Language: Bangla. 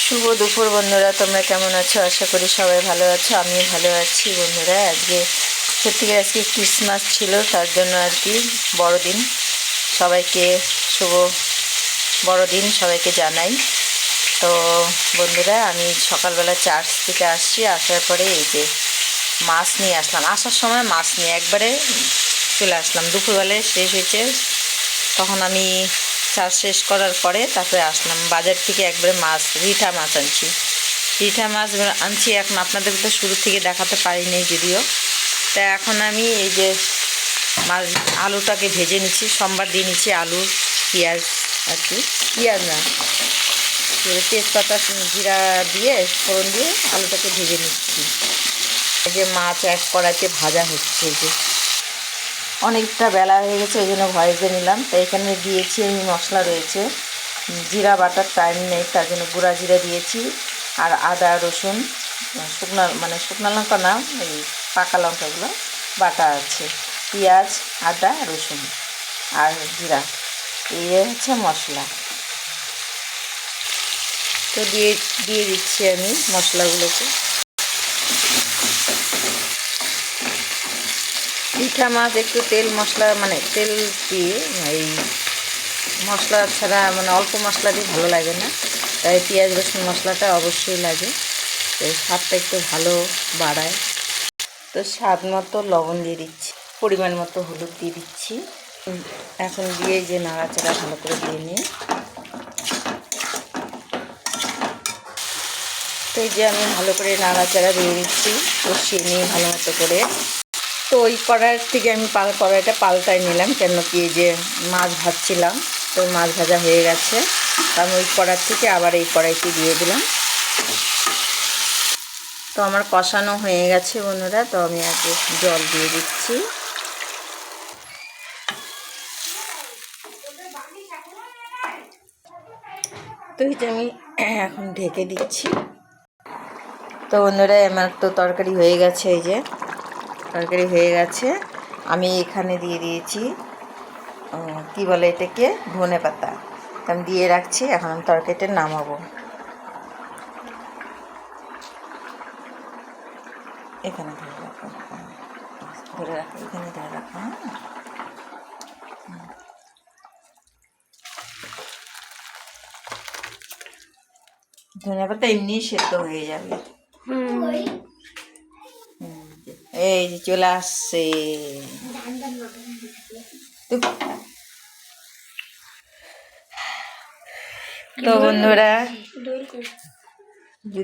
শুভ দুপুর বন্ধুরা, তোমরা কেমন আছো? আশা করি সবাই ভালো আছো। আমিও ভালো আছি বন্ধুরা। সত্যিকার আজকে ক্রিসমাস ছিল, তার জন্য আর কি বড়দিন। সবাইকে শুভ বড়দিন সবাইকে জানাই। তো বন্ধুরা, আমি সকালবেলা চার্চ থেকে আসছি, আসার পরে এই যে মাছ নিয়ে আসলাম। আসার সময় মাছ নিয়ে একবারে চলে আসলাম। দুপুরবেলায় শেষ হয়েছে, তখন আমি চাষ শেষ করার পরে তারপরে আসলাম বাজার থেকে। একবারে মাছ, রিঠা মাছ আনছি। রিঠা মাছ আনছি, এখন আপনাদের তো শুরু থেকে দেখাতে পারিনি যদিও। তা এখন আমি এই যে মাছ আলুটাকে ভেজে নিচ্ছি, সোমবার দিয়ে নিচ্ছি আলু পেঁয়াজ আর কি, পেঁয়াজ না তেজপাতা জিরা দিয়ে ফোড়ন দিয়ে আলুটাকে ভেজে নিচ্ছি। এই যে মাছ এক কড়াইতে ভাজা হচ্ছে। এই যে অনেকটা বেলা হয়ে গেছে, ওই জন্য ভয়েসে নিলাম। তো এখানে দিয়েছি আমি মশলা রয়েছে, জিরা বাটার টাইম নেই তার জন্য গুঁড়া জিরা দিয়েছি, আর আদা রসুন শুকনো লঙ্কা না, এই পাকা লঙ্কাগুলো বাটা আছে, পেঁয়াজ আদা রসুন আর জিরা, এই হচ্ছে মশলা। তো দিয়ে দিচ্ছি আমি মশলাগুলোকে। রিঠা মাছ একটু তেল মশলা তেল দিয়ে, এই মশলা ছাড়া অল্প মশলা দিয়ে ভালো লাগে না, তাই পেঁয়াজ রসুন মশলাটা অবশ্যই লাগে, তো স্বাদটা একটু ভালো বাড়ায়। তো স্বাদ মতো লবণ দিয়ে দিচ্ছি, পরিমাণ মতো হলুদ দিয়ে দিচ্ছি। এখন দিয়ে যে নাড়াচাড়া ভালো করে দিয়ে নিই। তো এই যে আমি ভালো করে নাড়াচাড়া দিয়ে দিচ্ছি, কষিয়ে নিয়ে ভালো মতো করে। তো ওই কড়াই থেকে আমি কড়াইটা পাল্টাই নিলাম, কেন কি এই যে মাছ ভাজছিলাম, তো মাছ ভাজা হয়ে গেছে, আমি ওই কড়াই থেকে আবার এই কড়াইতে দিয়ে দিলাম। তো আমার কষানো হয়ে গেছে বন্ধুরা, তো আমি আগে জল দিয়ে দিচ্ছি। তো এই যে আমি এখন ঢেকে দিচ্ছি। তো বন্ধুরা, আমার তো তরকারি হয়ে গেছে, এই যে তরকারি হয়ে গেছে। আমি এখানে দিয়ে দিয়েছি কি বলে এটাকে, ধনে পাতা। আমি দিয়ে রাখছি, এখন আমি তরকারিটা নামাবো। এখানে ধরে রাখো, এখানে ধরে রাখো। ধনে পাতা এমনি সেদ্ধ হয়ে যাবে। এই যে চলে আসছে। তো বন্ধুরা, যদি